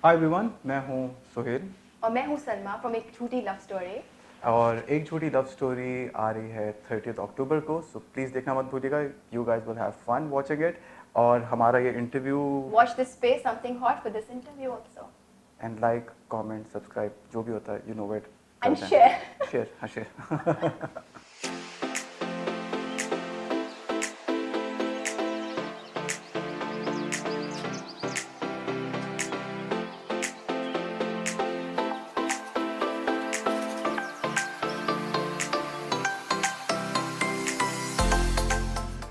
Hi everyone, मैं हूँ सुहेल और मैं हूँ सलमा फ्रॉम एक झूठी लव स्टोरी। और एक झूठी लव स्टोरी आ रही है 30 अक्टूबर को, सो प्लीज़ देखना मत भूलिएगा। You guys will have fun watching it. और हमारा ये interview watch this space, something hot for this interview also. And like comment subscribe जो भी होता है, you know it. And share. Share, हाँ शेयर।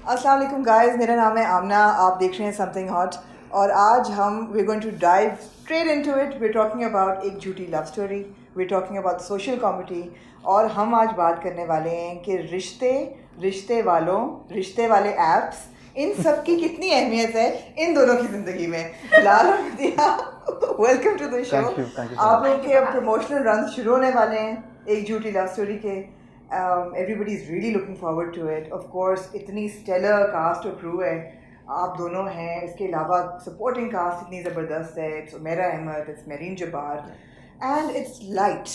अस्सलाम वालेकुम गाइस, मेरा नाम है आमना, आप देख रहे हैं समथिंग हॉट। और आज हम we going to dive straight into it. We talking about एक झूठी love story, we talking about social comedy. और हम आज बात करने वाले हैं कि रिश्ते वाले ऐप्स, इन सब की कितनी अहमियत है इन दोनों की ज़िंदगी में। बिलाल और Madiya, welcome to the show. Thank you so आप much. लोग के अब प्रमोशनल रन शुरू होने वाले हैं एक झूठी लव स्टोरी के। Everybody is really looking forward to it. Of course, इतनी stellar cast और crew है, आप दोनों हैं, इसके अलावा supporting cast इतनी ज़बरदस्त है। It's Umera Ahmed, it's Mehreen Jabbar, and it's light.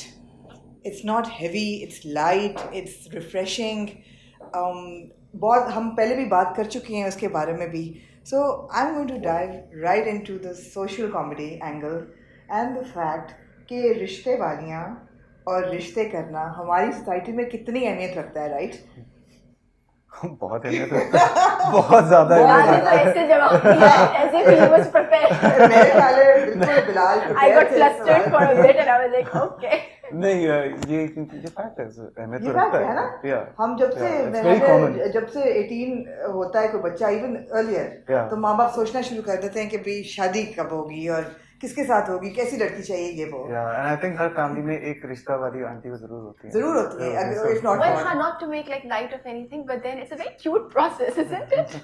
It's not heavy, it's light, it's refreshing. बहुत हम पहले भी बात कर चुके हैं उसके बारे में भी. So I'm going to dive right into the social comedy angle and the fact कि रिश्ते वालियाँ और रिश्ते करना हमारी सोसाइटी में कितनी अहमियत रखता है, राइट? बहुत अहमियत रखता है, बहुत ज़्यादा अहमियत रखता है। ऐसे जवाब दिया as if he was prepared. मेरे ख्याल है बिल्कुल Bilal I got flustered for a bit and I was like, okay. नहीं, ये फैक्ट है, अहमियत ये तो बात रखता है ना? Yeah. हम जब से Yeah, it's very common. जब से 18 होता है कोई बच्चा, इवन अर्लियर, Yeah. तो माँ बाप सोचना शुरू कर देते हैं कि भाई शादी कब होगी और किसके साथ होगी, कैसी लड़की चाहिए, ये वो and I think her family में एक रिश्ता वाली आंटी को जरूर होती है। जरूर होती है, अगर if not Well, more. not to make like light of anything, but then it's a very cute process, isn't it?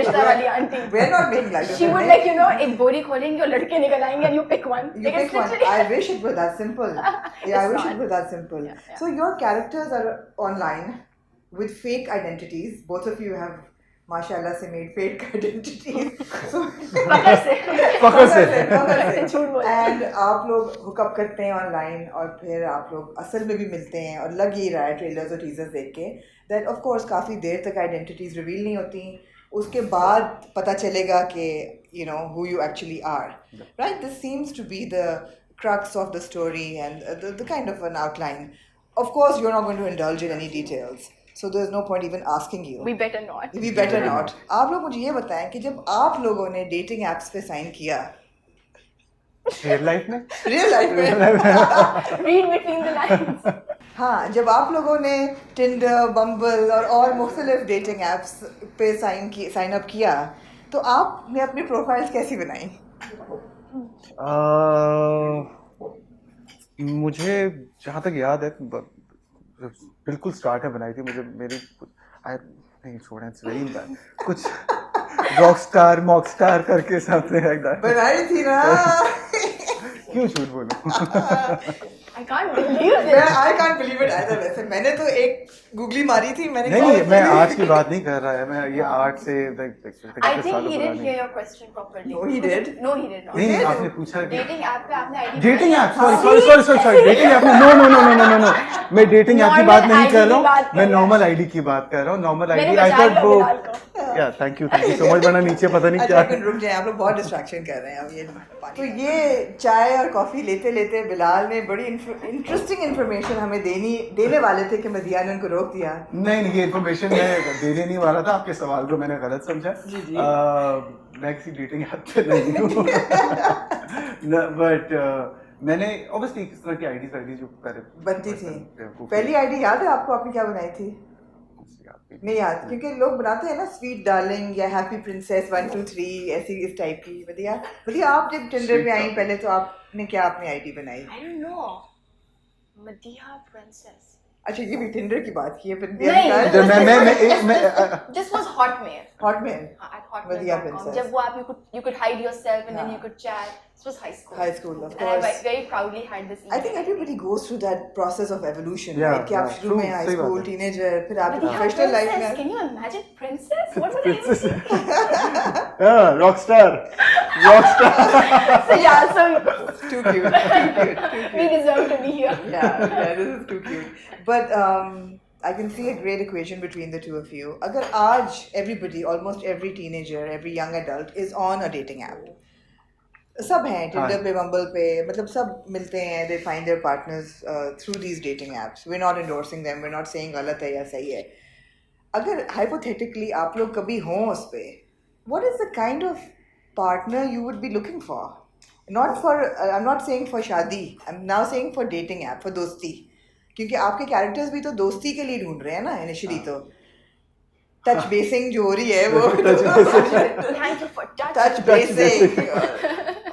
रिश्ता वाली aunty. We're not making light of She it, would नहीं? like, you know, एक बोरी खोलेंगे और लड़के निकल आएंगे and you pick one. You Like, pick it's one. literally- I wish it were that simple. Yeah, I It's wish not. it were that simple. Yeah. So your characters are online with fake identities. Both of you have, mashallah, se made fake identities. So पकड़ से. पकड़ से। से झूठ बोल. And आप लोग hookup करते हैं ऑनलाइन और फिर आप लोग असल में भी मिलते हैं, और लग ही रहा है ट्रेलर्स और टीजर्स देख के दैट ऑफ कोर्स काफ़ी देर तक आइडेंटिटीज रिवील नहीं होती, उसके बाद पता चलेगा कि you know who you actually are, right? This seems to be the crux of the story and the kind of an outline. Of course, you're not going to indulge in any details, so there's no point even asking you. We better not. We better not. आप लोग मुझे ये बताएं कि जब आप लोगों ने डेटिंग एप्स पे साइन किया, रियल लाइफ में रियल लाइफ में Read between the lines. हाँ, जब आप लोगों ने टिंडर, बम्बल और मुख्तलिफ डेटिंग एप्स पे साइन अप किया, तो आपने अपनी प्रोफाइल्स कैसी बनाई? मुझे जहाँ तक याद है, बिल्कुल स्टार्ट में बनाई थी। मुझे मेरी नहीं छोड़ें, इट्स वेरी बैड, कुछ मॉकस्टार करके समथिंग लाइक दैट बनाई थी ना? क्यों झूठ बोलूं? I can't believe मैं this. I can't believe it either. वैसे मैंने तो एक गूगली मारी थी, मैंने नहीं, कहा, मैं आर्ट की बात नहीं कर रहा है, मैं ये आर्ट से I think he didn't hear your question properly. No, he did. No, he did not. नहीं, आपने पूछा कि Dating app पे आपने ID डेटिंग बनाई? App, sorry dating app, no, मैं डेटिंग ऐप की बात Normal नहीं कर ID रहा की बात हूँ, कर मैं रहा हूँ। नॉर्मल आईडी की बात कर रहा हूँ। नॉर्मल मैंने आईडी आई बचा थॉट लिया वो, बिलाल को। या थैंक यू सो मच, वरना नीचे पता नहीं अच्छा क्या एक रुक जाए, आप लोग बहुत डिस्ट्रैक्शन कर रहे हैं अब। ये तो ये चाय और कॉफ़ी लेते लेते बिलाल ने बड़ी इंटरेस्टिंग इन्फॉर्मेशन हमें देने वाले थे कि मदिया ने उनको रोक दिया। नहीं, ये इन्फॉर्मेशन मैं देने नहीं वाला था, आपके सवाल को मैंने गलत समझा। जी, जी। मैं किसी डेटिंग ऐप पे नहीं हूँ, बट मैंने ऑब्वियसली किस तरह की आईडी जो पहले बनती थी। पहली आईडी याद है आपको, आपने क्या बनाई थी? नहीं याद, क्योंकि लोग बनाते हैं ना स्वीट डार्लिंग या हैप्पी प्रिंसेस 1 2 3 ऐसी इस टाइप की। मदिया आप जब टिंडर पे आई पहले, तो आपने क्या अपनी आईडी बनाई? I don't know. Madiha Princess. अच्छा, ये भी टिंडर की बात की है फिर? नहीं, This was Hotmail. Hotmail, At Madiha hotmail.com. Princess. जब वो आप you could hide yourself and then हाँ. you could chat. This was high school. High school, of And I course. very proudly had this. I think everybody goes through that process of evolution, Yeah, right? कि आप yeah, शुरू में true, high सही बात school, है। Teenager, फिर आप Madiha professional life Princess. में। Can you imagine Princess? What would I even Rockstar So yeah, so Too cute, too cute, too cute. We deserve to be here. Yeah, this is too cute. But I can see a great equation between the two of you. Agar aaj everybody, almost every teenager, every young adult is on a dating app. सब हैं Tinder पे बम्बल पे मतलब सब मिलते हैं they find their partners through these dating apps. We're not endorsing them, we're not saying गलत है या सही है. अगर hypothetically आप लोग कभी हों उस पे, what is the kind of partner you would be looking for? Not for I'm not saying for शादी, I'm now saying for dating app, for दोस्ती. क्योंकि आपके कैरेक्टर्स भी तो दोस्ती के लिए ढूंढ रहे हैं ना इनिशियली तो टच बेसिंग जो हो रही है वो Thank you for touch basin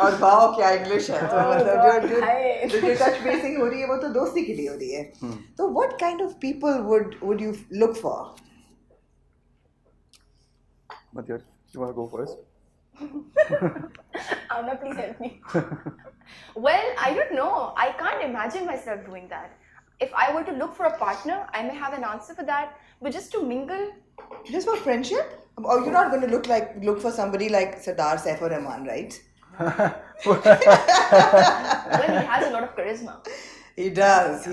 और वाओ क्या इंग्लिश है तो मतलब जो टच बेसिंग हो रही है वो तो दोस्ती के लिए हो रही है तो what kind of people would you look for Madhya, you want to go first? Anna, please help me. Well, I don't know. I can't imagine myself doing that. If I were to look for a partner, I may have an answer for that. But just to mingle, just for friendship? Or you're not going to look for somebody like Sardar Saif Rahman, right? well, he has a lot of charisma. He does.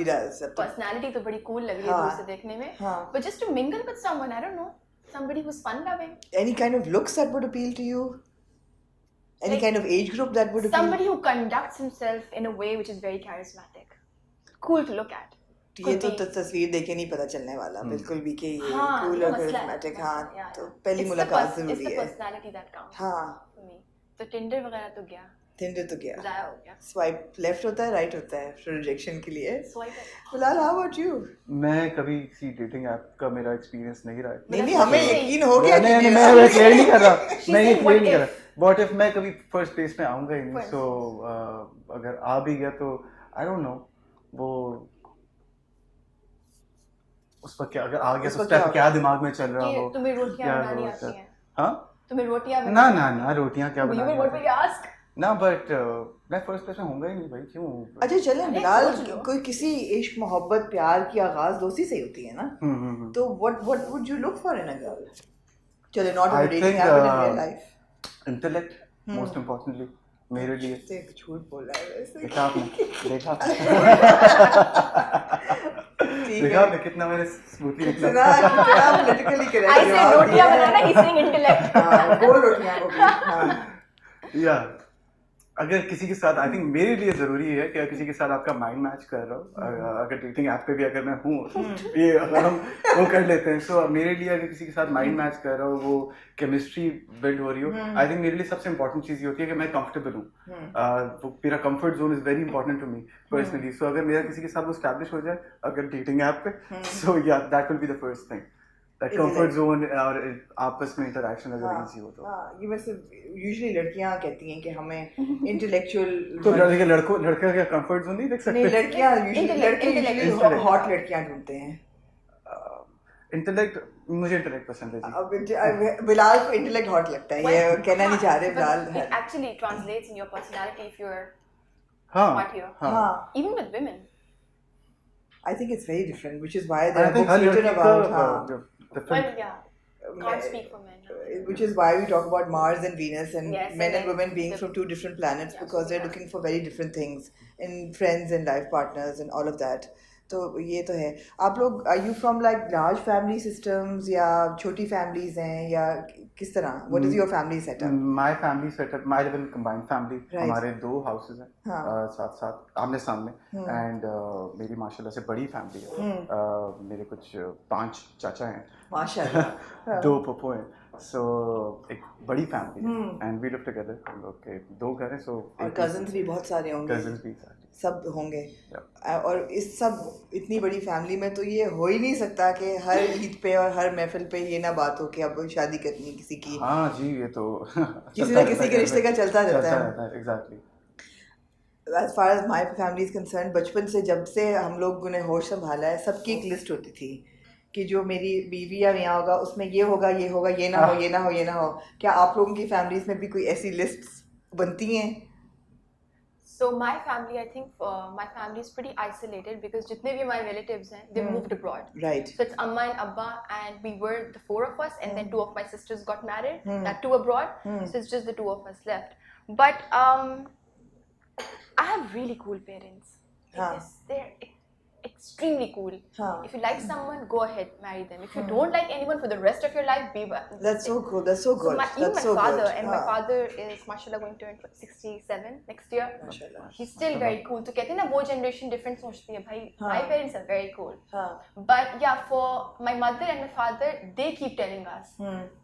Personality तो बड़ी cool लग रही है दूर से देखने में. But just to mingle with someone, I don't know. Somebody who's fun-loving. Any kind of looks that would appeal to you? Any kind of age group that would appeal? Somebody who conducts himself in a way which is very charismatic. Cool to look at. ये तो तस्वीर देखे नहीं पता चलने वाला बिल्कुल भी कि ये cool और charismatic हाँ तो पहली मुलाकात जरूरी है. It's the personality that counts. हाँ. For me. तो Tinder वगैरह तो गया. Tinder तो गया. ज़ाया हो गया. Swipe left होता है right होता है for rejection के लिए. Swipe. फिलहाल how about you? मैं कभी किसी डेटिंग ऐप का मेरा एक्सपीरियंस नहीं रहा है. नहीं हमें यकीन हो गया नहीं मैं क्लियर नहीं कर रहा. मैं ये क्लियर नहीं कर रहा. What if मैं कभी फर्स्ट प्लेस में आऊँगा ही नहीं. So अगर आ भी गया तो I don't know वो उस पर क्या अगर आ गया तो उस क्या दिमाग में चल रहा हो. तुम्हें रोटियां बनानी आती हैं. हाँ. तुम्हें रोटियां ना रोटियां क्या बनानी. What will you ask? ना बट मैं फर्स्ट प्लेस में होऊंगा ही नहीं भाई क्यों. अच्छा चलें बिलाल कोई किसी इश्क मोहब्बत प्यार की आगाज दोस्ती से होती है ना तो what would you look for in a girl? चले not in dating app but in real life. Intellect most importantly मेरे लिए. एक झूठ बोल रहा है वैसे. देखा आपने कितना मैंने स्मूथली निकला. कितना politically correct. I say रोटियां बनाना, he's saying intellect. हाँ बोल रोटियां ओके. या अगर किसी के साथ आई थिंक मेरे लिए ज़रूरी है कि किसी के साथ आपका माइंड मैच कर रहा हो. अगर डेटिंग ऐप पे भी अगर मैं हूँ ये अगर हम वो कर लेते हैं सो मेरे लिए अगर किसी के साथ माइंड मैच कर रहा हो वो केमिस्ट्री बिल्ड हो रही हो आई थिंक मेरे लिए सबसे इंपॉर्टेंट चीज़ ये होती है कि मैं कंफर्टेबल हूँ. वो मेरा comfort zone is very important to me personally. So अगर मेरा किसी के साथ वो स्टैब्लिश हो जाए अगर डेटिंग ऐप पे सो या that will be the first thing. That comfort zone और आपस में इंटरेक्शन अगर इजी हो तो. हाँ ये वैसे यूजुअली लड़कियाँ कहती हैं कि हमें इंटेलेक्चुअल. तो लड़का क्या कंफर्ट जोन नहीं देख सकते. नहीं लड़कियाँ यूजुअली हॉट लड़कियाँ ढूंढते हैं. इंटेलेक्ट मुझे इंटेलेक्ट पसंद है जी. अब बिलाल को इंटेलेक्ट हॉट लगता है ये कहना नहीं चाह रहे Bilal. It actually translates in your personality if you're हाँ smart here. हाँ. Even with women. I think it's very different, which is why there are books written about. Well, yeah. Can't speak for men. Which is why we talk about Mars and Venus and yes, men and women being from two different planets because they're looking for very different things in friends and life partners and all of that. तो ये तो है. आप लोग are you from like large family systems या छोटी families हैं या किस तरह? What is your family setup? My family setup, I live in combined family. हमारे 2 houses हैं साथ आमने सामने and मेरी माशाल्लाह से बड़ी family है. मेरे कुछ 5 चाचा हैं. माशाल्लाह. 2 पप्पू हैं. So एक बड़ी family and we live together. हम लोग के 2 घर हैं so. और cousins भी बहुत सारे होंगे. Cousins भी सब होंगे. और इस सब इतनी बड़ी फैमिली में तो ये हो ही नहीं सकता कि हर ईद पे और हर महफिल पे ये ना बात हो कि अब शादी करनी किसी की. हाँ जी ये तो किसी ना किसी के रिश्ते का चलता रहता है. Exactly. As far as my family is concerned, बचपन से जब से हम लोगों ने होश संभाला है सबकी एक लिस्ट होती थी कि जो मेरी बीवी या मियाँ होगा उसमें ये होगा ये होगा ये ना हो ये ना हो ये ना हो. क्या आप लोगों की फैमिलीज में भी कोई ऐसी लिस्ट बनती हैं? So my family, I think my family is pretty isolated because जितने भी हमारे relatives हैं, they moved abroad. Right. So it's Amma and Abba, and we were the 4 of us, and then 2 of my sisters got married. That 2 abroad. So it's just the 2 of us left. But really cool parents. हाँ. They're extremely cool. हाँ. If you like someone, go ahead, marry them. If you don't like anyone for the rest of your life, be. That's so cool. That's so good. Even That's my so father, good. and my father is mashallah going to turn 67 next year. Mashallah. He's still very cool. तो कहते हैं ना वो generation different सोचती है भाई. हाँ. My parents are very cool. हाँ. But yeah, for my mother and my father, they keep telling us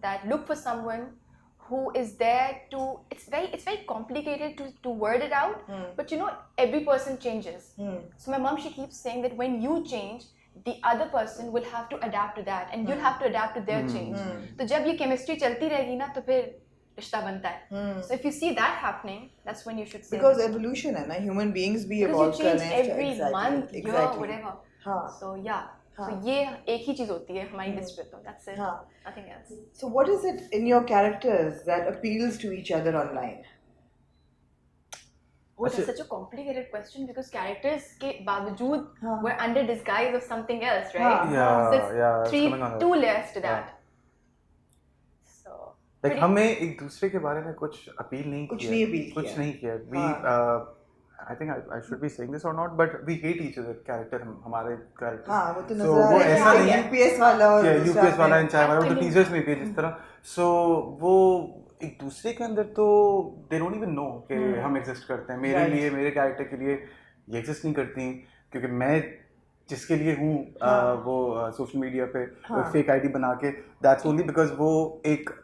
that look for someone who is there to. It's very complicated to word it out. But you know, every person changes. So my mom, she keeps saying that when you change, the other person will have to adapt to that, and you'll have to adapt to their change. तो जब ये chemistry चलती रहेगी ना, तो फिर रिश्ता बनता है. So if you see that happening, that's when you should say. Because evolution है ना, human beings भी evolve Because you कर change रहे हैं. every month, year, whatever. हाँ. So yeah. So ये एक ही चीज होती है हमारी लिस्ट में, तो that's it. हाँ. Nothing else. So what is it in your characters that appeals to each other online? Oh, that's such a complicated question because characters के बावजूद हाँ. were under disguise of something else, right? हाँ. Yeah, So it's yeah, it's coming on that. two layers to that. So Like pretty- हमें एक दूसरे के बारे में कुछ अपील नहीं कुछ किया. नहीं appeal कुछ किया. नहीं किया. We I think I should be saying this or not, but we hate each other character, हमारे characters. हाँ, वो तो So नजर आ वो रहा ऐसा है. नहीं है. UPS वाला और Yeah, दूसरा UPS वाला आपने- एंड चाय वाला, वो तो Actually- टीचर्स में भी है जिस तरह. So वो एक दूसरे के अंदर तो they don't even know कि हम exist करते हैं. मेरे Right. लिए, मेरे character के लिए ये exist नहीं करती, क्योंकि मैं जिसके लिए हूँ वो सोशल मीडिया पे फेक आईडी बना के, that's only because वो एक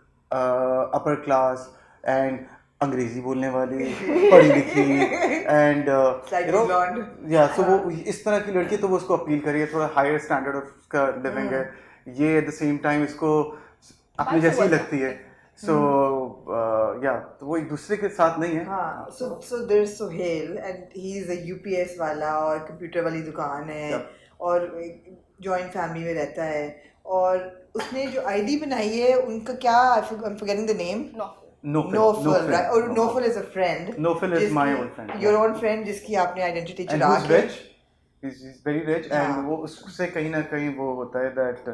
upper class and अंग्रेजी बोलने वाली, पढ़ी लिखी एंड Slightly blonde. या सो वो इस तरह की लड़की, तो वो उसको अपील करिए, थोड़ा हायर स्टैंडर्ड ऑफ का लिविंग है ये, एट द सेम टाइम इसको अपनी जैसी ही लगती है. सो या तो वो एक दूसरे के साथ नहीं है. हाँ, so there's Sohail and he's a UPS वाला और कंप्यूटर वाली दुकान है और जॉइंट फैमिली में रहता है, और उसने जो आईडी बनाई है उनका क्या, I'm forgetting the name. Nofal, right? Or Nofal is a friend. Nofal is my old friend. Your own friend जिसकी आपने आइडेंटिटी And चुरा who's के. rich. He's very rich and वो उससे कहीं ना कहीं वो होता है that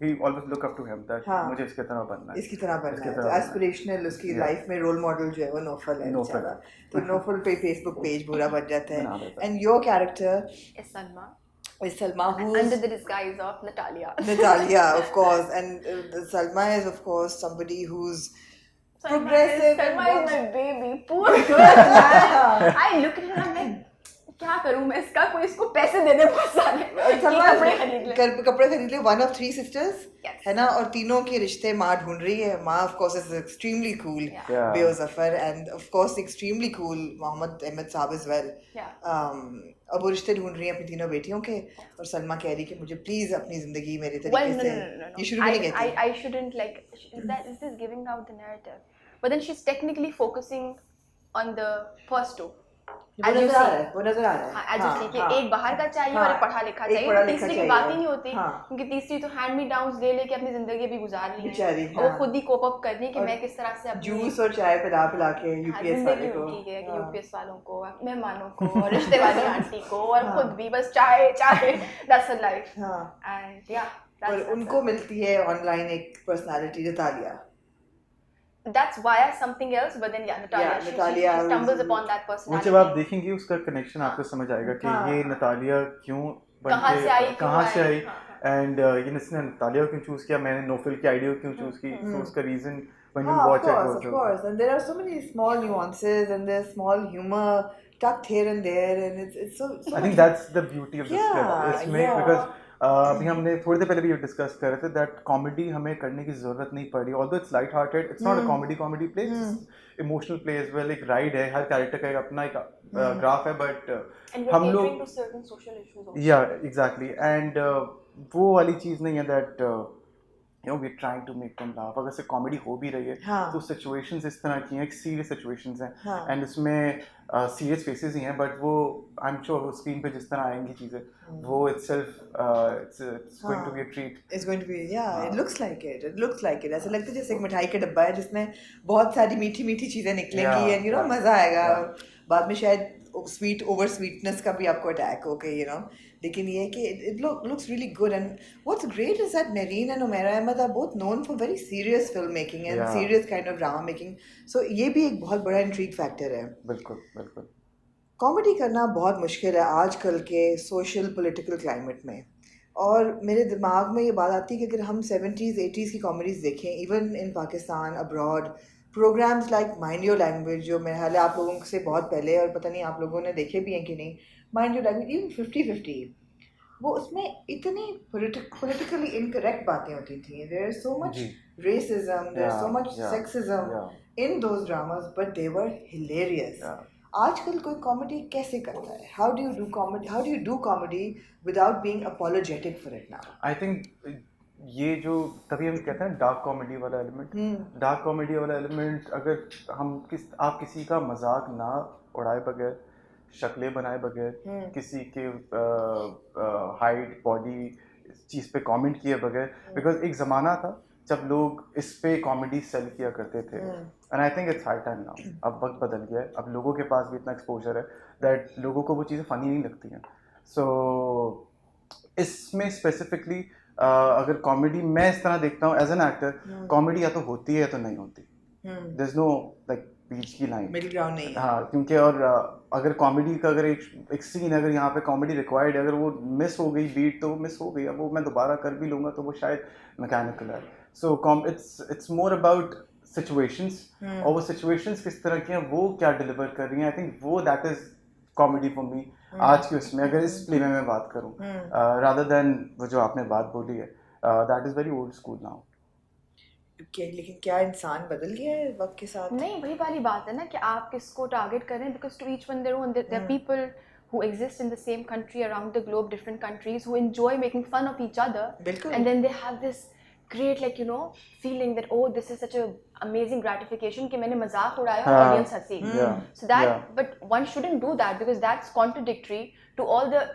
he always look up to him that मुझे इसके तरह बनना है. इसकी तरह बनना है. तो एस्पिरेशनल उसकी लाइफ में रोल मॉडल जो है वो नोफल है. बेचारा. तो नोफल पे फेसबुक पेज पूरा बन जाता है. And your character is Salma. is Salma, who's Under the disguise of Natalia. Natalia, of course, and Salma is of course somebody who's progressive. Salma is my baby. Poor girl, man. I look at her, I'm like, क्या करूँ मैं इसका, कोई इसको पैसे दे दे बहुत सारे, कपड़े खरीद ले. कपड़े खरीद ले. One of 3 sisters, Yes. है ना, और तीनों के रिश्ते माँ ढूंढ रही है. माँ of course is extremely cool, Yeah. Beo Zafar, and of course extremely cool Mohammed Ahmed साहब as well. Yeah. अब वो रिश्ते ढूंढ रही हैं अपनी तीनों बेटियों के, और सलमा कह रही है कि मुझे प्लीज अपनी जिंदगी मेरे Well, तरीके no, से. no. ये शुरू में नहीं कहती. I shouldn't like. Is this giving out the narrative? But then she's technically focusing on the first two. वो नजर आ रहा है, वो नजर आ रहा है. हाँ, as you see कि एक बाहर का चाहिए और एक पढ़ा लिखा एक चाहिए, पढ़ा तो लिखा तीसरी की चाहिए. बात ही नहीं होती, हाँ. क्योंकि तीसरी तो हैंड मी डाउन्स ले लेके अपनी जिंदगी भी गुजार रही बेचारी, है, और वो हाँ. खुद ही कोप अप कर रही है कि और मैं किस तरह से अपनी जूस और चाय पिला पिला के यूपीएस जिंदगी वाले को. उनकी है कि हाँ. यूपीएस वालों को, मेहमानों को, रिश्ते वाली आंटी को, और खुद भी बस चाय चाय. That's her life. हाँ. And yeah, और उनको मिलती है ऑनलाइन एक personality, Natalia. that's via something else, but then yeah, Natalia, Yeah, she Natalia stumbles is- upon that वो personality. जब आप देखेंगे उसका कनेक्शन आपको समझ आएगा कि हाँ. ये नतालिया क्यों कहाँ से आई, कहाँ से आई, हाँ. एंड ये इसने नतालिया क्यों चूज किया, मैंने नोफल की आइडिया क्यों चूज की, तो उसका reason when you Of watch course, it of course. And there are so many small nuances and there's small humor tucked here and there, and it's so I think that's the beauty of this Yeah, script इसमें, yeah. Because अभी हमने थोड़ी देर पहले भी ये discuss कर रहे थे दैट कॉमेडी हमें करने की जरूरत नहीं पड़ी, although it's light hearted, it's not a comedy play, emotional play as well. एक राइड है, हर कैरेक्टर का एक अपना एक ग्राफ है, बट And we're हम catering लोग to certain social issues also. या एग्जैक्टली, एंड वो वाली चीज़ नहीं है that you know we trying to make them laugh. अगर से कॉमेडी हो भी रही है हाँ. तो सिचुएशंस इस तरह की हैं, सीरियस सिचुएशंस हैं, हाँ. एंड उसमें सीरियस फेसेस ही हैं, बट वो आई एम श्योर स्क्रीन पे जिस तरह आएंगी चीज़ें वो itself it's going to be a treat. It's going to be, yeah, it looks like it. It looks like it. ऐसा लगता है जैसे एक मिठाई का डब्बा है जिसमें बहुत सारी मीठी मीठी चीजें निकलेंगी, Yeah, and you know yeah. मजा आएगा. Yeah. बाद में शायद स्वीट ओवर स्वीटनेस का भी आपको अटैक हो गई, लेकिन ये है कि it looks really good. And what's great is that Nareen and Umaira Ahmed are both known for very serious filmmaking and Yeah. serious kind of drama making. So ये भी एक बहुत बड़ा intrigue factor है. बिल्कुल बिल्कुल. कॉमेडी करना बहुत मुश्किल है आजकल के सोशल पॉलिटिकल क्लाइमेट में, और मेरे दिमाग में ये बात आती है कि अगर हम 70s 80s की कॉमेडीज़ देखें, even in Pakistan abroad, programmes like mind your language, जो मेरे ख्याल है आप लोगों से बहुत पहले, और पता नहीं आप लोगों ने देखे भी हैं कि नहीं, माइंड योर लैंग्वेज, इवन 50-50, वो उसमें इतनी पॉलिटिकली इनकरेक्ट बातें होती थी. There is so much racism, there's so much sexism in those dramas, but they were hilarious. आजकल कोई कॉमेडी कैसे करता है? How do you do comedy without being apologetic for it now? I think ये जो तभी हम कहते हैं डार्क कॉमेडी वाला एलिमेंट, अगर आप किसी का मजाक ना उड़ाए बगैर, शक्लें बनाए बगैर, किसी के हाइट बॉडी चीज़ पे कमेंट किए बगैर, बिकॉज एक ज़माना था जब लोग इस पे कॉमेडी सेल किया करते थे, and I think it's high time now. अब वक्त बदल गया है, अब लोगों के पास भी इतना एक्सपोजर है दैट लोगों को वो चीज़ें फनी नहीं लगती हैं. सो इसमें स्पेसिफिकली अगर कॉमेडी, मैं इस तरह देखता हूँ एज एन एक्टर, कॉमेडी या तो होती है या तो नहीं होती. देयर इज नो लाइक बीच की लाइन, मिडिल ग्राउंड नहीं है. हाँ, क्योंकि और अगर कॉमेडी का अगर एक सीन, अगर यहाँ पे कॉमेडी रिक्वायर्ड है, अगर वो मिस हो गई बीट तो वो मिस हो गई, अब वो मैं दोबारा कर भी लूँगा तो वो शायद मैकेनिकल है. So it's more about situations, और वो सिचुएशंस किस तरह की हैं, वो क्या डिलीवर कर रही हैं. आई थिंक वो that is comedy for me आज के उसमें, अगर इस प्ले में मैं बात करूँ, रादर देन वो जो आपने बात बोली है, that is very old school now. लेकिन क्या इंसान बदल गया है वक्त के साथ? नहीं, वही वाली बात है ना कि आप किसको टारगेट कर रहे हैं, because to each one their own. There are people who exist in the same country around the globe, different countries, who enjoy making fun of each other. बिल्कुल. And then they have this great, like, you know, feeling that, oh, this is such a amazing gratification कि मैंने मजाक उड़ाया और audience हंसी. So that, but one shouldn't do that because that's contradictory to all the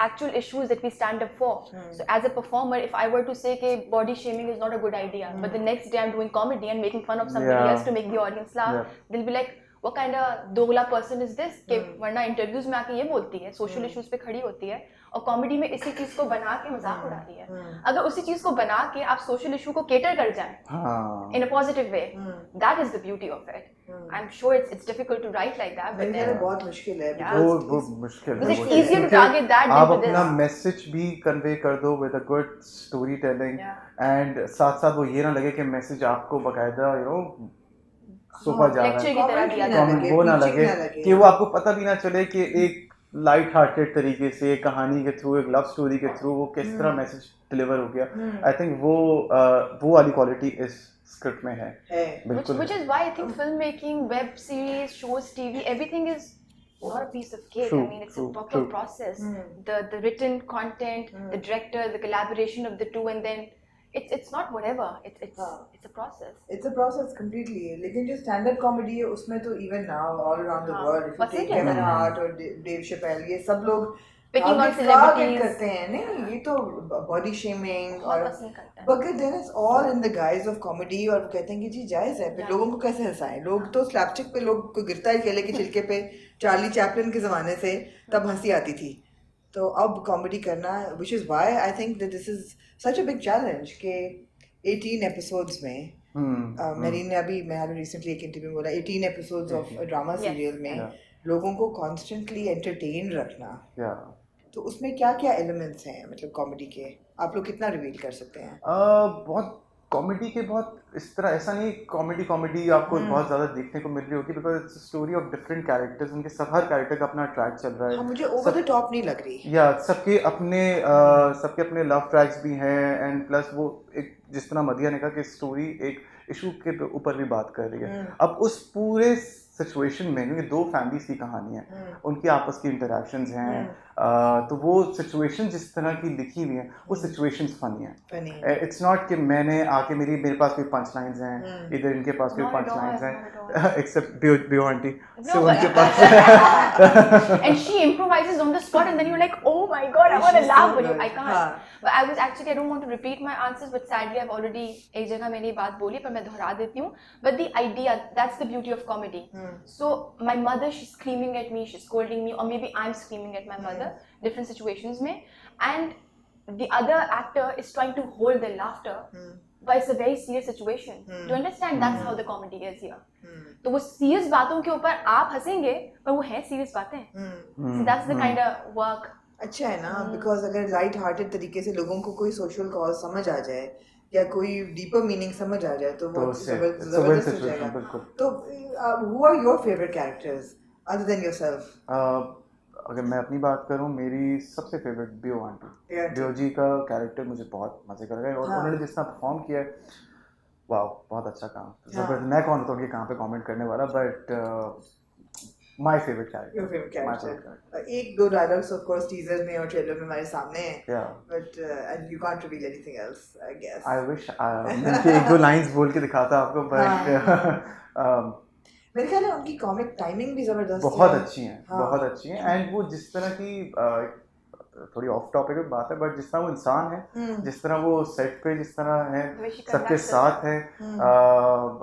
actual issues that we stand up for. So as a performer, if I were to say कि body shaming is not a good idea, but the next day I'm doing comedy and making fun of somebody else to make the audience laugh, they'll be like, what kind of दोगला person is this, कि वरना interviews में आके ये बोलती है, social issues पे खड़ी होती है, और कॉमेडी में इसी चीज को बना के मजाक उड़ा रही है. अगर उसी चीज को बना के आप सोशल इशू को केटर कर जाएं in a positive way, that is the beauty of it. I am sure it's difficult to write like that, but then बहुत मुश्किल है. वो मुश्किल है. It's easier to target that. आप अपना मैसेज भी कन्वे कर दो with a good storytelling, and साथ साथ वो ये ना लगे कि मैसेज आपको बकायदा सौंपा जा रहा है, वो ना लगे कि वो आपको पता भी ना चले कि एक लाइट हार्टेड तरीके से कहानी के थ्रू, एक लव स्टोरी के थ्रू वो किस तरह मैसेज डिलीवर हो गया. आई थिंक वो वाली क्वालिटी इस स्क्रिप्ट में है. बिल्कुल. Which is why I think filmmaking, web series, shows, TV, everything is not a piece of cake. I mean, it's a proper process. The written content, the director, the collaboration of the two, and then it's not whatever. It's a process. It's a process completely. लेकिन जो standard comedy है उसमें तो even now all around the world, if you take Kevin Hart और Dave Chappelle, ये सब लोग picking on celebrities करते हैं. नहीं, ये तो body shaming और but then it's all in the guise of comedy, और कहते हैं कि जी जायज़ है. फिर लोगों को कैसे हंसाएं? लोग तो स्लैपस्टिक पे, लोग को गिरता है केले के छिलके पे, चार्ली चैपलिन के ज़माने से तब हंसी आती थी. तो अब कॉमेडी करना, which is why I think that this is such a big challenge कि 18 एपिसोड्स में मेरीन ने अभी, मैं रिसेंटली एक इंटरव्यू में बोला, 18 एपिसोड्स ऑफ ड्रामा सीरियल में लोगों को कॉन्स्टेंटली एंटरटेन रखना, तो उसमें क्या क्या एलिमेंट्स हैं मतलब कॉमेडी के, आप लोग कितना रिवील कर सकते हैं? बहुत कॉमेडी के बहुत इस तरह, ऐसा नहीं कॉमेडी आपको बहुत ज़्यादा देखने को मिल रही होगी, because it's story of different characters. उनके सब हर कैरेक्टर का अपना ट्रैक चल रहा है. हाँ, मुझे ओवर द टॉप नहीं लग रही. या सबके अपने लव ट्रैक्स भी हैं, एंड प्लस वो एक जिस तरह मदिया ने कहा कि स्टोरी एक इशू के ऊपर भी बात कर रही है. अब उस पूरे सिचुएशन में, क्योंकि दो फैमिलीज की कहानी है, उनकी आपस की इंटरेक्शंस हैं, तो वो सिचुएशन जिस तरह की लिखी हुई हैं वो सिचुएशंस फनी हैं. इट्स नॉट कि मैंने आके मेरे पास कोई पंच लाइन्स हैं, इधर इनके पास कोई पंच लाइन्स हैं, एक्सेप्ट बियो आंटी, सो उनके पास and she improvises on the spot, and then you're like, oh my god, I want to laugh, but I can't. But I don't want to repeat my answers, but sadly I've already एक जगह मैंने बात बोली, पर मैं दोहरा देती हूँ. But the idea, that's the beauty of comedy. So my mother, she's screaming at me, she's scolding me, or maybe I'm screaming at my mother, different situations में, and the other actor is trying to hold their laughter, but it's a very serious situation. Do you understand? That's how the comedy is here. तो वो serious बातों के ऊपर आप हंसेंगे पर वो है सीरियस बातें. So that's the kind of work. अच्छा है ना, बिकॉज अगर लाइट हार्टेड तरीके से लोगों को कोई सोशल कॉज समझ आ जाए या कोई डीपर मीनिंग समझ आ जाए तो वो जबरदस्त हो जाएगा. तो who are your favorite characters other than yourself? अगर मैं अपनी बात करूं, मेरी सबसे फेवरेट बियो आंटी. बियो जी का कैरेक्टर मुझे बहुत मजे कर रहा है और उन्होंने जिस तरह परफॉर्म किया है, वाह, बहुत अच्छा काम. जबरदस्त. मैं कौन होता हूँ कि कहाँ पे कमेंट करने वाला, but my favourite character. Your favorite character. एक दो डायलॉग्स ऑफ कोर्स टीजर में और ट्रेलर में हमारे सामने हैं, but and you can't reveal anything else, I guess. I wish मैं एक दो लाइंस बोल के दिखाता आपको, बट मेरे ख्याल है उनकी कॉमिक टाइमिंग भी जबरदस्त बहुत अच्छी है. बहुत अच्छी है. एंड वो जिस तरह की थोड़ी ऑफ टॉपिक में बात है, बट जिस तरह वो इंसान है, जिस तरह वो सेट पे जिस तरह है, सबके साथ है,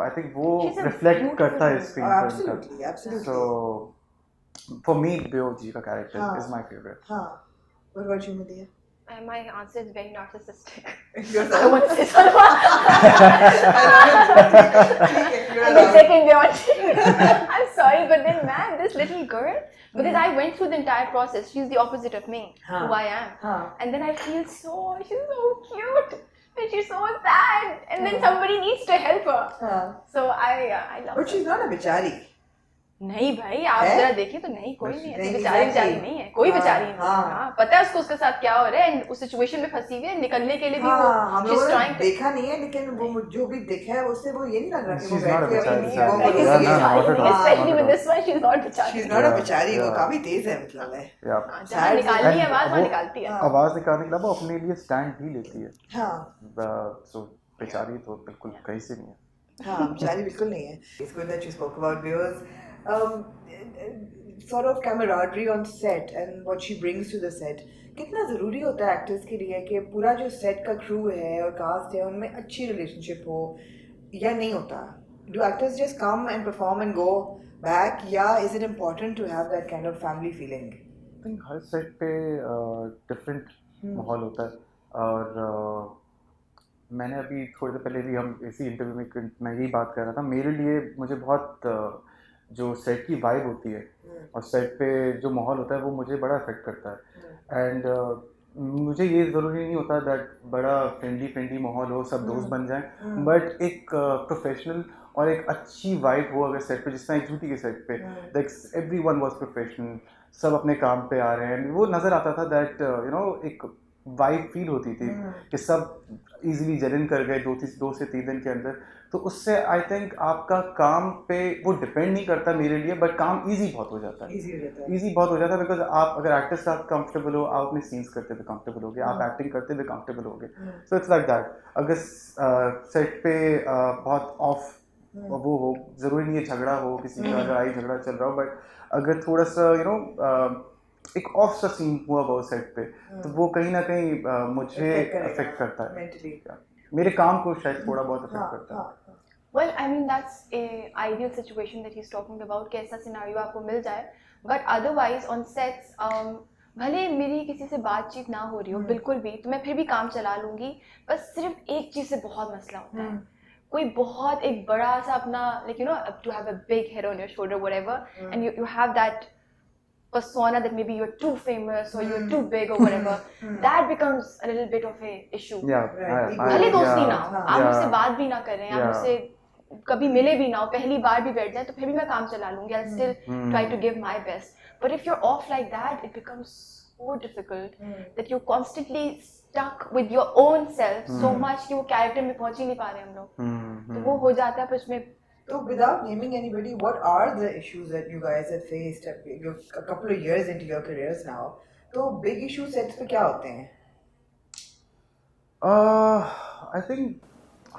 आई थिंक वो रिफ्लेक्ट करता है स्क्रीन पर. Absolutely. So for me, बियो जी का character is my favorite. What about you, Medea? My answer is very narcissistic. Yourself? I want to say Salma. And the second Beyonce. I'm sorry, but then man, this little girl, because I went through the entire process. She's the opposite of me, who I am. And then I feel she's so cute. And she's so sad. And then somebody needs to help her. So I love her. But she's not a bichari. नहीं भाई, आप जरा देखिए तो नहीं, कोई नहीं है, बेचारी नहीं है, कोई बेचारी नहीं है. हाँ, पता है उसको उसके साथ क्या हो रहा है, उस सिचुएशन में फंसी हुई है, निकलने के लिए भी वो हम लोगों ने देखा नहीं है, लेकिन वो जो भी देखा है उससे वो ये नहीं लग रहा कि वो especially with this one, she's not बेचारी. She's not a बेचारी, वो काफी तेज है, मतलब है. जहाँ निकालनी है आवाज, वो निकालती है. आवाज निकालने के लिए वो अपने लिए स्टैंड भी लेती है. हाँ. So बेचारी तो बिल्कुल कहीं से नहीं है. हाँ, बेचारी बिल्कुल नहीं है. It's good that you spoke about viewers. Sort of camaraderie on set and what she brings to the set. कितना ज़रूरी होता है एक्टर्स के लिए कि पूरा जो सेट का क्रू है और कास्ट है उनमें अच्छी रिलेशनशिप हो, या नहीं होता? Do actors just come and perform and go back, या is it important to have that kind of family feeling? I think her set पे डिफरेंट माहौल होता है. और मैंने अभी थोड़ी देर पहले भी हम इसी इंटरव्यू में मैं यही बात कर रहा था. मेरे लिए मुझे बहुत जो सेट की वाइब होती है और सेट पे जो माहौल होता है वो मुझे बड़ा अफेक्ट करता है. एंड मुझे ये ज़रूरी नहीं होता दैट बड़ा फ्रेंडली माहौल हो, सब दोस्त बन जाएं, बट एक प्रोफेशनल और एक अच्छी वाइब हो अगर सेट पे, जिस तरह एक झूठी के सेट पे लाइक एवरीवन वाज प्रोफेशनल, सब अपने काम पे आ रहे हैं, वो नज़र आता था दैट एक वाइब फील होती थी कि सब इजीली जेल कर गए 2 से 3 दिन के अंदर. तो उससे आई थिंक आपका काम पे वो डिपेंड नहीं करता मेरे लिए, बट काम इजी बहुत हो जाता है. इजी बहुत हो जाता है बिकॉज आप अगर एक्टर के साथ कंफर्टेबल हो, आप अपने सीन्स करते हुए कंफर्टेबल होगे, आप एक्टिंग करते हुए कंफर्टेबल होगे. So it's like that. अगर सेट पे बहुत ऑफ वो हो, ज़रूरी नहीं है झगड़ा हो किसी का, लड़ाई झगड़ा चल रहा हो, बट अगर थोड़ा सा एक ऑफ सा सीन हुआ बहुत सेट पे, तो वो कहीं ना कहीं मुझे अफेक्ट करता है. मेरे काम को शायद थोड़ा बहुत अफेक्ट करता है. Well, I mean that's a ideal situation that he's talking about कि ऐसा सिनारियो आपको मिल जाए. But otherwise on sets, भले मेरी किसी से बातचीत ना हो रही हो बिल्कुल भी, तो मैं फिर भी काम चला लूँगी. बस सिर्फ एक चीज़ से बहुत मसला होता है. कोई बहुत एक बड़ा सा अपना like to have a big head on your shoulder whatever, and you have that persona that maybe you're too famous or you're too big or whatever, that becomes a little bit of a issue. भले दोस्ती ना हो, आप मुझसे बात भी ना करें, आप मुझसे कभी मिले भी ना हो, पहली बार भी बैठ जाए, तो फिर भी मैं काम चला लूँगी. I'll still try to give my best. But if you're off like that, it becomes so difficult that you're constantly stuck with your own self so much कि वो character में पहुँच ही नहीं पा रहे हम लोग. तो वो हो जाता है. पर उसमें So without naming anybody, what are the issues that you guys have faced? You're a couple of years into your careers now. So big issues sets पे क्या होते हैं? I think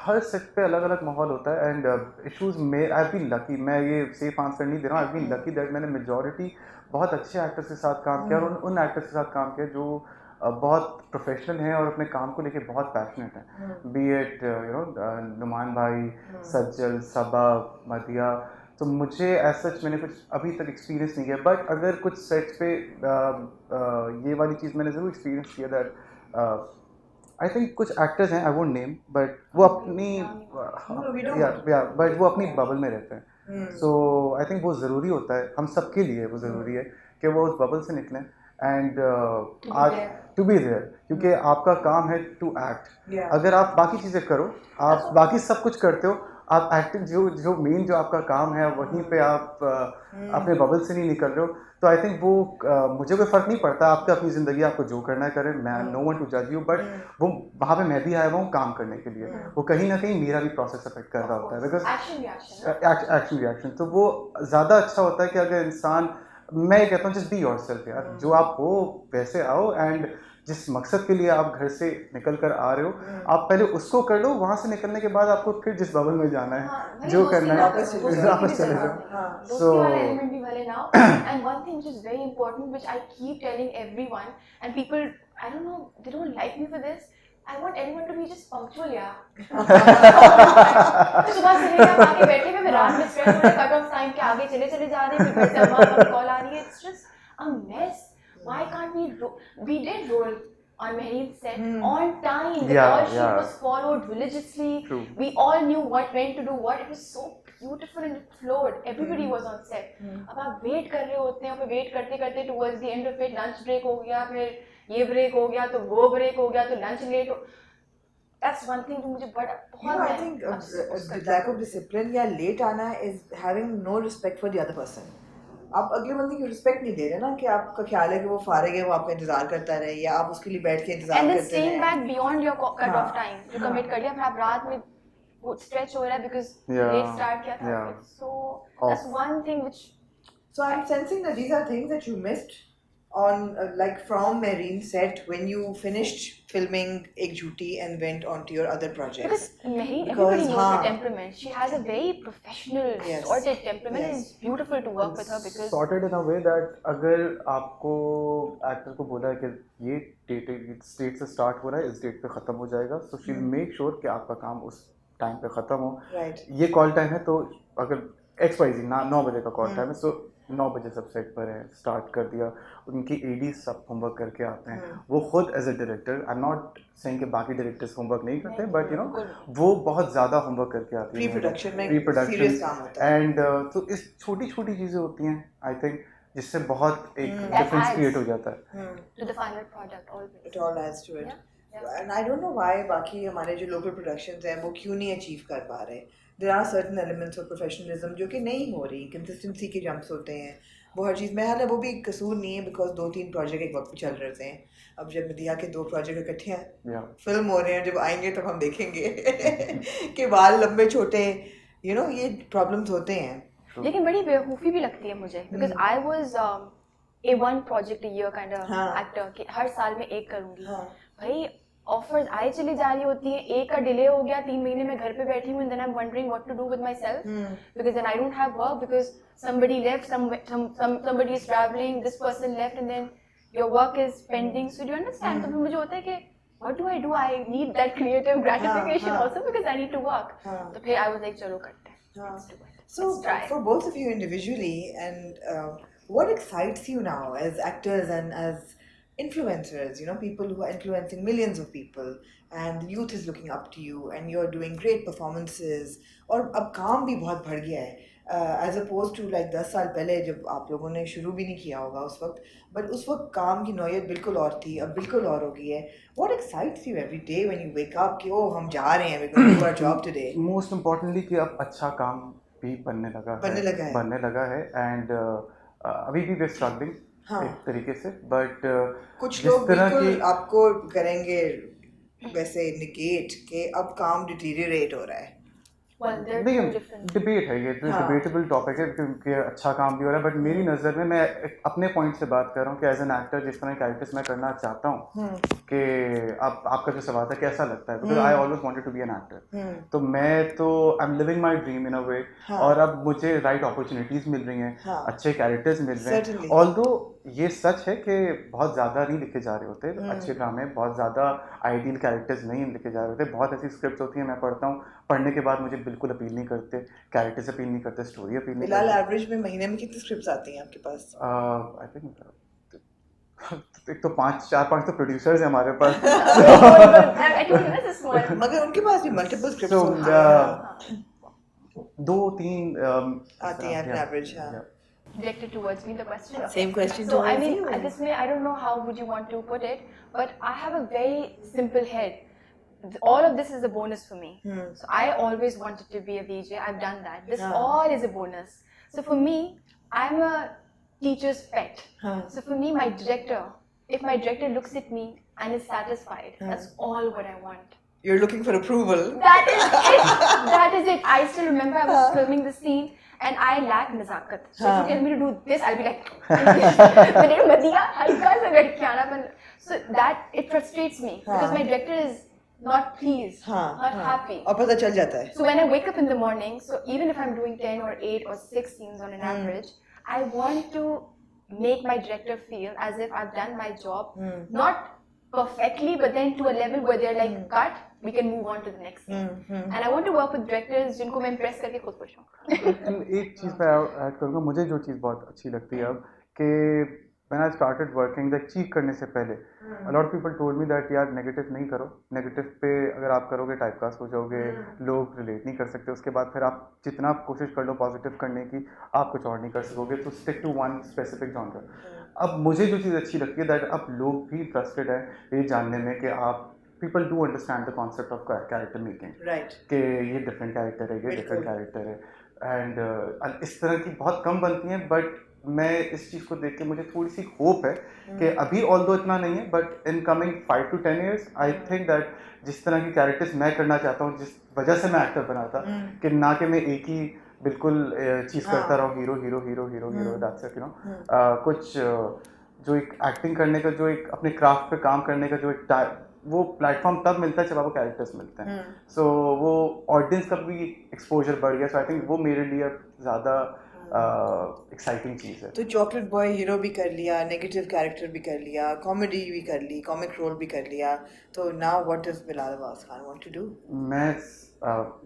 हर सेट पे अलग अलग माहौल होता है. एंड इश्यूज में आई हैव बीन लकी, मैं ये सेफ आंसर नहीं दे रहा हूँ. I have been lucky that मैंने मेजॉरिटी बहुत अच्छे एक्टर्स के साथ काम किया और उन एक्टर्स के साथ काम किया जो बहुत प्रोफेशनल हैं और अपने काम को लेके बहुत पैशनेट हैं. बी इट नुमान भाई, सज्जल, सबा, मदिया. तो मुझे एज सच मैंने कुछ अभी तक एक्सपीरियंस नहीं किया, बट अगर कुछ सेट्स पे ये वाली चीज़ मैंने ज़रूर एक्सपीरियंस किया दैट आई थिंक कुछ एक्टर्स हैं, आई वोंट नेम, बट वो अपनी बट वो अपनी बबल में रहते हैं. सो आई थिंक वो ज़रूरी होता है, हम सबके लिए वो ज़रूरी है कि वो उस बबल से निकलें एंड आज टू बी देयर, क्योंकि आपका काम है टू एक्ट। अगर आप बाकी चीज़ें करो, आप बाकी सब कुछ करते हो, आप एक्टिंग जो मेन जो आपका काम है वहीं पे आप अपने बबल से नहीं निकल रहे हो, तो आई थिंक वो मुझे कोई फ़र्क नहीं पड़ता, आपका अपनी ज़िंदगी आपको जो करना है करें, मैं नो वन टू जज यू, बट वो वहाँ पे मैं भी आया हुआ हूँ काम करने के लिए, वो कहीं ना कहीं मेरा भी प्रोसेस अफेक्ट कर रहा होता है, बिकॉज एक्शन रिएक्शन, तो वो ज़्यादा अच्छा होता है कि अगर इंसान, मैं ये कहता हूँ जस्ट बी योरसेल्फ यार, जो आप हो वैसे आओ, एंड जिस मकसद के लिए आप घर से निकल कर आ रहे हो, आप पहले उसको कर लो, वहाँ से निकलने के बाद आपको फिर जिस बबल में जाना है, जो करना है वापस चले जाओ। So element भी वाले now, and one thing which is very important, which I keep telling everyone, and people, I don't know, they don't like me for this. I want everyone to be just punctual, यार। सुबह से लेकर आप आके बैठे हुए, मैं रात में स्ट्रेस हो रहा है, कट ऑफ टाइम के आगे चले जा रहे हैं, फिर घर से अम्मा का कॉल आ रही है, it's just a mess. Why can't we did roll on Mehreen's set on time, because she was followed religiously. True. We all knew when to do what. It was so beautiful and it flowed. Everybody was on set. अब आप wait कर रहे होते हैं, फिर wait करते करते towards the end of it lunch break हो गया, फिर ये ब्रेक हो गया, तो वो ब्रेक हो गया, तो लंच लेट हो। That's one thing जो मुझे बहुत I think the lack of discipline या late आना is having no respect for the other person. आप अगले बंदे की रिस्पेक्ट नहीं दे रहे ना, कि आपका ख्याल है कि वो फारिग है, वो आपका इंतजार करता रहे, या आप उसके लिए बैठ के इंतजार and then करते staying रहे। back beyond your cut off time जो commit कर लिया, फिर आप रात में वो stretch हो रहा है because late start किया था, so that's one thing which So I'm sensing that these are things that you missed on like from Mehreen's set when you finished filming Ek Jhuti and went on to your other projects. because Mehreen, everybody knows her temperament. She has a very professional, sorted temperament, and it's beautiful to work with her because sorted in a way that अगर आपको actor को बोला है कि ये date date से start हो रहा है, इस डेट पे ख़त्म हो जाएगा, so she'll make sure कि आपका काम उस टाइम पे ख़त्म हो। Right. ये कॉल टाइम है, तो अगर XYZ 9 बजे का कॉल टाइम है, so 9 बजे सब सेट पर है, स्टार्ट कर दिया, उनकी एडी सब होमवर्क करके आते हैं, वो खुद as a director, I am not saying कि बाकी डायरेक्टर्स होमवर्क नहीं करते, बट यू नो वो बहुत ज़्यादा होमवर्क करके आती हैं प्री-प्रोडक्शन एंड तो इस छोटी छोटी चीज़ें होती हैं आई थिंक, जिससे बहुत एक डिफरेंस क्रिएट हो जाता है to the final product always. It all adds to it. And I don't know why बाकी हमारे जो local productions हैं वो क्यों नहीं अचीव कर पा रहे। There are certain elements of professionalism जो कि नहीं हो रही, consistency के jumps होते हैं, वो हर चीज़ में, हालांकि वो भी कसूर नहीं है because 2-3 प्रोजेक्ट एक वक्त पे चल रहे थे। अब जब नदिया के 2 प्रोजेक्ट इकट्ठे हैं, फिल्म हो रहे हैं, जब आएंगे तब हम देखेंगे कि बाल लंबे छोटे, you know, ये प्रॉब्लम्स होते हैं। लेकिन बड़ी बेवकूफ़ी भी लगती है मुझे because I was a one project a year kind of actor कि हर साल में एक करूँगी। भाई ऑफर्स आई चली जा रही होती हैं, एक का डिले हो गया, 3 महीने में घर पे बैठी हूँ, and then I'm wondering what to do with myself because then I don't have work because somebody left, somebody is traveling, this person left, and then your work is pending. So do you understand? तो फिर मुझे होता है कि what do? I need that creative gratification also because I need to work. तो फिर I was like चलो करते हैं, let's do it. So for both of you individually, and what excites you now as actors and as influencers, you know, people who are influencing millions of people, and the youth is looking up to you, and you're doing great performances, और अब काम भी बहुत बढ़ गया है as opposed to like 10 साल पहले जब आप लोगों ने शुरू भी नहीं किया होगा उस वक्त, but उस वक्त काम की नौयत बिल्कुल और थी, अब बिल्कुल और हो गई है। What excites you every day when you wake up कि ओह हम जा रहे हैं, we're going to do our job today? Most importantly कि अब अच्छा काम भी बनने लगा है and अभी भी we're struggling एक तरीके से, बट कुछ लोग बिल्कुल आपको करेंगे वैसे निगेट कि अब काम डिटीरियरेट हो रहा है। डिबेट है, ये डिबेटेबल टॉपिक है क्योंकि अच्छा काम भी हो रहा है, बट मेरी नज़र में, मैं अपने पॉइंट से बात कर रहा हूँ कि एज एन एक्टर जिस तरह कैरेक्टर्स मैं करना चाहता हूँ, कि अब आपका जो सवाल था कैसा लगता है, because I always wanted to be an actor, तो मैं तो I am living my dream in a way, और अब मुझे राइट अपॉर्चुनिटीज़ मिल रही हैं, अच्छे कैरेक्टर्स मिल रहे हैं, ऑल्दो ये सच है कि बहुत ज़्यादा नहीं लिखे जा रहे होते अच्छे ड्रामे, बहुत ज़्यादा आइडियल कैरेक्टर्स नहीं लिखे जा रहे होते, बहुत ऐसी स्क्रिप्ट्स होती हैं मैं पढ़ता हूँ, पढ़ने के बाद मुझे बिल्कुल अपील नहीं करते, कैरेक्टर्स अपील नहीं करते, स्टोरी अपील नहीं करते। एवरेज में महीने में कितनी स्क्रिप्ट्स आती हैं आपके पास? आई थिंक एक तो 4-5 तो प्रोड्यूसर्स हैं हमारे पास मगर उनके पास भी मल्टीपल स्क्रिप्ट्स होती हैं। 2-3 आती हैं on average, हाँ. Directed towards me the question. Same question So I towards mean, you. at this minute, I don't know how would you want to put it, but I have a very simple head. All of this is a bonus for me. So I always wanted to be a VJ. I've done that. This all is a bonus. So for me, I'm a teacher's pet. So for me, my director, if my director looks at me and is satisfied, that's all what I want. You're looking for approval. That is it. That is it. I still remember I was filming the scene and I lack nazakat. So if you tell me to do this, I'll be like, so that it frustrates me because my director is not pleased, not happy. और पता चल जाता है. So when I wake up in the morning, so even if I'm doing 10 or 8 or 6 scenes on an average, I want to make my director feel as if I've done my job, not perfectly, but then to a level where they're like, cut, we can move on to the next scene. And I want to work with directors जिनको मैं impress करके खुद खुश हूँ. एक चीज़ मैं add करूँगा, मुझे जो चीज़ बहुत अच्छी लगती है अब कि when I started working, the चीक करने से पहले a lot of people told me that यार नेगेटिव नहीं करो, नेगेटिव पे अगर आप करोगे टाइपकास्ट हो जाओगे, लोग रिलेट नहीं कर सकते, उसके बाद फिर आप जितना आप कोशिश कर लो पॉजिटिव करने की, आप कुछ और नहीं कर सकोगे, तो stick to one specific genre. अब मुझे जो चीज़ अच्छी लगती है दैट अब लोग भी ट्रस्टेड है ये जानने में कि आप people do understand the concept of character making. Right. कि ये different character है, ये different character है, and इस तरह की बहुत कम बनती हैं, but मैं इस चीज़ को देख के मुझे थोड़ी सी होप है कि अभी ऑल्दो इतना नहीं है, but in coming 5 to 10 years, I think that जिस तरह की कैरेक्टर्स मैं करना चाहता हूँ, जिस वजह से मैं एक्टर बना था, कि ना कि मैं एक ही बिल्कुल चीज़ करता रहूँ, hero hero hero hero hero, that's it, you know, कुछ जो एक एक्टिंग करने का, जो एक अपने क्राफ्ट पे काम करने का जो एक वो प्लेटफॉर्म तब मिलता है जब आपको कैरेक्टर्स मिलते हैं. सो वो ऑडियंस का भी एक्सपोजर बढ़ गया. सो आई थिंक वो मेरे लिए ज़्यादा एक्साइटिंग चीज़ है. तो चॉकलेट बॉय हीरो भी कर लिया, नेगेटिव कैरेक्टर भी कर लिया, कॉमेडी भी कर ली, कॉमिक रोल भी कर लिया, तो now what does Bilal Abbas Khan want to do? मैं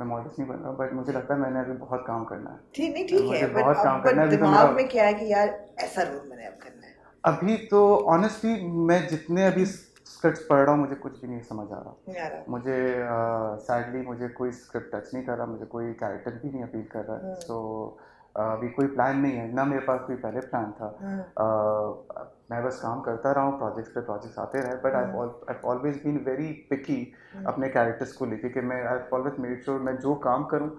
मॉडल्स नहीं बन रहा, बट मुझे लगता है मैंने अभी बहुत काम करना है. ठीक है, बहुत काम करना है. दिमाग में क्या है कि यार ऐसा रोल मैंने अब करना है. अभी तो ऑनेस्टली मैं जितने अभी स्क्रिप्ट्स पढ़ रहा हूँ, मुझे कुछ भी नहीं समझ आ रहा. मुझे सैडली मुझे कोई स्क्रिप्ट टच नहीं कर रहा, मुझे कोई कैरेक्टर भी नहीं अपील कर रहा है. सो अभी कोई प्लान नहीं है, ना मेरे पास कोई पहले प्लान था. मैं बस काम करता रहा हूँ, प्रोजेक्ट्स पे प्रोजेक्ट्स आते रहे, but I always been very picky अपने कैरेक्टर्स को लेके कि मैं आई ऑलवेज मेड श्योर मैं जो काम करूँ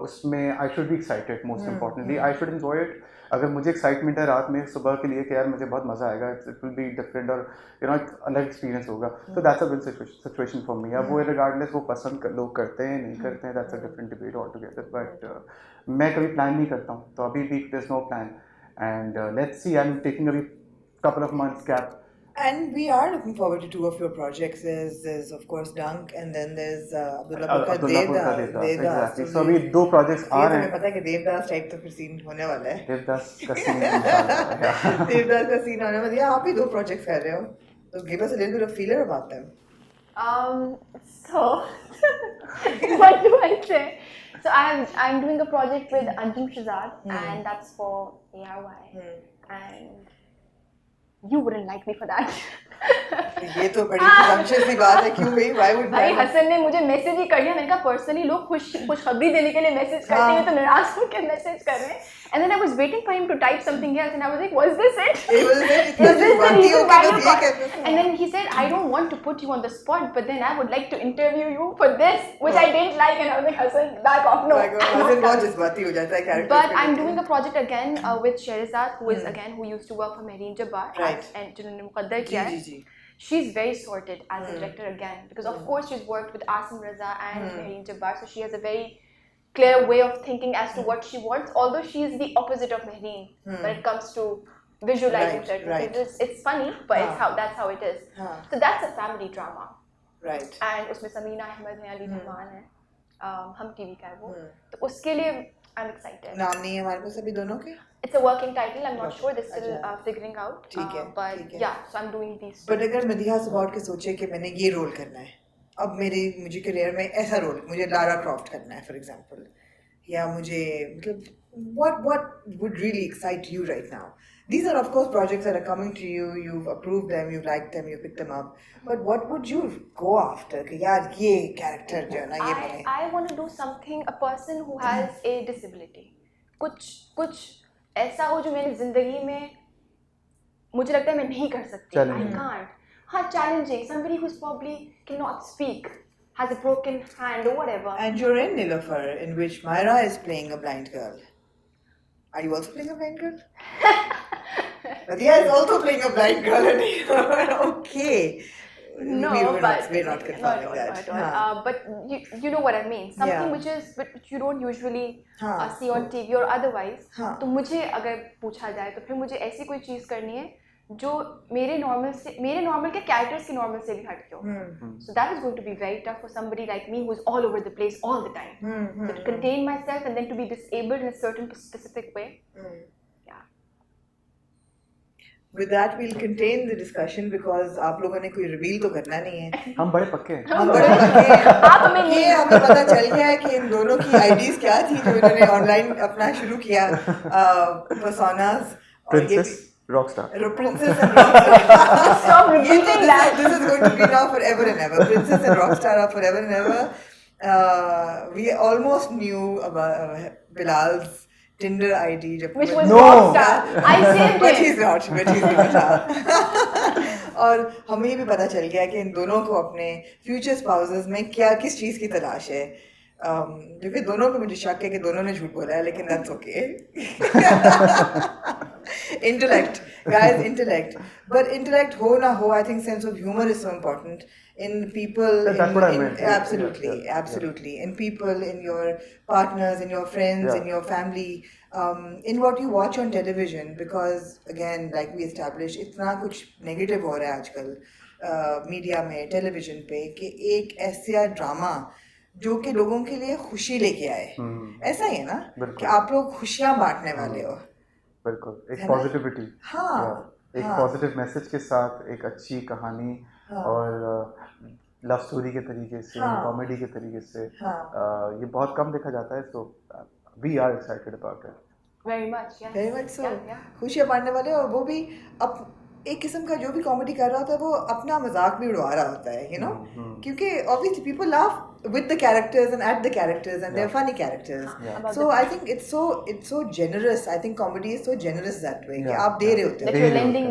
उसमें I should be excited. Most importantly I should enjoy it. अगर मुझे एक्साइटमेंट है रात में सुबह के लिए कि यार मुझे बहुत मज़ा आएगा, इट विल बी डिफरेंट और यू नो अलग एक्सपीरियंस होगा, तो that's a win situation for me. अब वो रिगार्डलेस वो पसंद लोग करते हैं नहीं करते हैं, that's a different debate all together. But मैं कभी प्लान नहीं करता हूँ, तो अभी भी there is no plan and let's see. I am taking अभी couple of months gap. And we are looking forward to 2 of your projects. There's of course Dunk, and then there's Abdullah Devdas. Exactly. So अभी 2 projects आ रहे हैं. पता है कि Devdas type तो फिर scene होने वाला है. देवदास का सीन देवदास का सीन होने वाला है. आप ही 2 projects कर रहे हो, तो give us a little bit of feeler about them. So what do I say? So I'm doing a project with Anjum Shahzad, and that's for ARY, and you wouldn't like me for that. ये तो बड़ी presumptuous सी बात है. क्यों भाई? Why would भाई हसन ने मुझे मैसेज ही कर दिया. मैंने कहा पर्सनली लोग खुशखबरी देने के लिए मैसेज करते हैं, तो नाराज होकर मैसेज कर रहे हैं. And then I was waiting for him to type something else, and I was like, was this it? Is this the reason why you got? And then he said, I don't want to put you on the spot, but then I would like to interview you for this, which I didn't like, and I was like, Hassan, back off, no. Hassan बहुत जज्बाती हो जाता है character. But I'm doing a project again with Sherazad, who is again who used to work for Mehreen Jabbar, and जिन्होंने मुकद्दर किया है. She's very sorted as a director again, because of course she's worked with Asim Raza and Mehreen Jabbar, so she has a very clear way of thinking as to what she wants, although she is the opposite of Mehreen when it comes to visualizing certain things. It's funny, but that's how it is. So that's a family drama. Right. And उसमें समीना अहमद है, अली रहमान है, हम TV का है वो, तो उसके लिए I'm excited. नाम नहीं है हमारे पास अभी दोनों के? It's a working title. I'm not sure. They're still figuring out. ठीक है. But yeah, so I'm doing these. But अगर मदीहा सुबाउट के सोचे कि मैंने ये रोल करना है, अब मुझे करियर में ऐसा रोल, मुझे लारा क्रॉफ्ट करना है फॉर एग्जांपल, या मुझे मतलब what would really excite you right now? these are of course projects that are coming to you. You've approved them, you've liked them, you've picked them up. But what would you go after? कि यार ये character जो है ना ये बने. I want to do something, a person who has a disability. कुछ ऐसा हो जो मेरी जिंदगी में मुझे लगता है मैं नहीं कर सकती. I can't. हाँ, challenging. Somebody who's probably cannot speak, has a broken hand or whatever. And you're in Nilofar, in which Myra is playing a blind girl. Are you also playing a blind girl? Radia is also playing a blind girl. Okay. No, we're not confirming not that. at all. But you know what I mean. Something which you don't usually see on TV or otherwise. तो मुझे अगर पूछा जाए तो फिर मुझे ऐसी कोई चीज़ करनी है जो मेरे नॉर्मल के कैरेक्टर्स की नॉर्मल से भी हट के हो. So that is going to be very tough for somebody like me who is all over the place all the time. So to contain myself and then to be disabled in a certain specific way. Yeah. With that, we'll contain the discussion because आप लोगों ने कोई reveal तो करना नहीं है. हम बड़े पक्के हैं. हम बड़े पक्के हैं. ये हमें पता चल गया है कि इन दोनों की IDs क्या थी जो इन्होंने online अपना शुरू किया. Personas. Princess, Rockstar. Princess and Rockstar. Stop repeating that. This is going to be now forever and ever. Princess and Rockstar are forever and ever. We almost knew about Bilal's Tinder ID. Which was Rockstar. I saved But it. he's not. और हमें ये भी पता चल गया कि इन दोनों को अपने future spouses में किस चीज़ की तलाश है. क्योंकि दोनों पे मुझे शक है कि दोनों ने झूठ बोला है, लेकिन that's okay. Intellect, guys, intellect. But intellect हो ना हो, I think sense of humor is so important in people. That's what I meant. Absolutely, absolutely. In people, in your partners, in your friends, in your family, in what you watch on television. Because again, like we established, इतना कुछ negative हो रहा है आजकल media में, television पे कि एक ऐसा ड्रामा जो कि लोगों के लिए खुशी लेके आए. ऐसा ही है ना कि आप लोग खुशियाँ बांटने वाले हो. बिल्कुल, एक पॉजिटिविटी. हाँ, एक पॉजिटिव मैसेज के साथ एक अच्छी कहानी और लव स्टोरी के तरीके से, कॉमेडी के तरीके से, ये बहुत कम देखा जाता है. तो we are excited about it. Very much, yes. Very much so. Yeah. खुशियाँ बांटने वाले. और वो भी अब एक किस्म का जो भी कॉमेडी कर रहा होता है वो अपना मजाक भी उड़वा रहा होता है, you know, क्योंकि obviously people laugh with the characters and at the characters and they're funny characters. So I think it's so generous. I think comedy is so generous that way कि आप दे रहे होते हो. That you're lending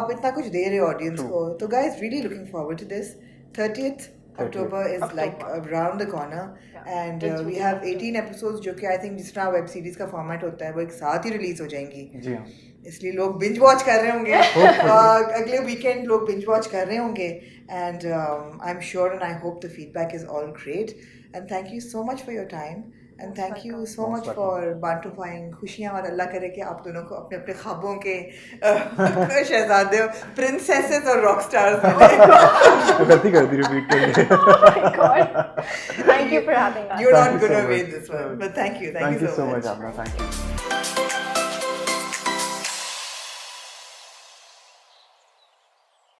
आप इतना कुछ दे रहे हो ऑडियंस को. तो guys, really looking forward to this. 30th October is like around the corner. And we have 18 episodes जो कि I think जिस तरह वेब सीरीज का फॉर्मेट होता है वो एक साथ ही रिलीज हो जाएंगी. जी हाँ. इसलिए लोग बिंज वॉच कर रहे होंगे. अगले वीकेंड लोग बिंज वॉच कर रहे होंगे. And I am sure and I hope the feedback is all great. And thank you so much for your time and thank you so much for बांटूफाइंग खुशियाँ. और अल्लाह करे कि आप दोनों को अपने अपने ख्वाबों के शहजादे प्रिंसेसेस और रॉक स्टार्स मिले. गलती कर दी रिपीट कर दी. Oh my God. Thank you for having us. You're not going to win this one, but thank you so much. Amna. Thank you.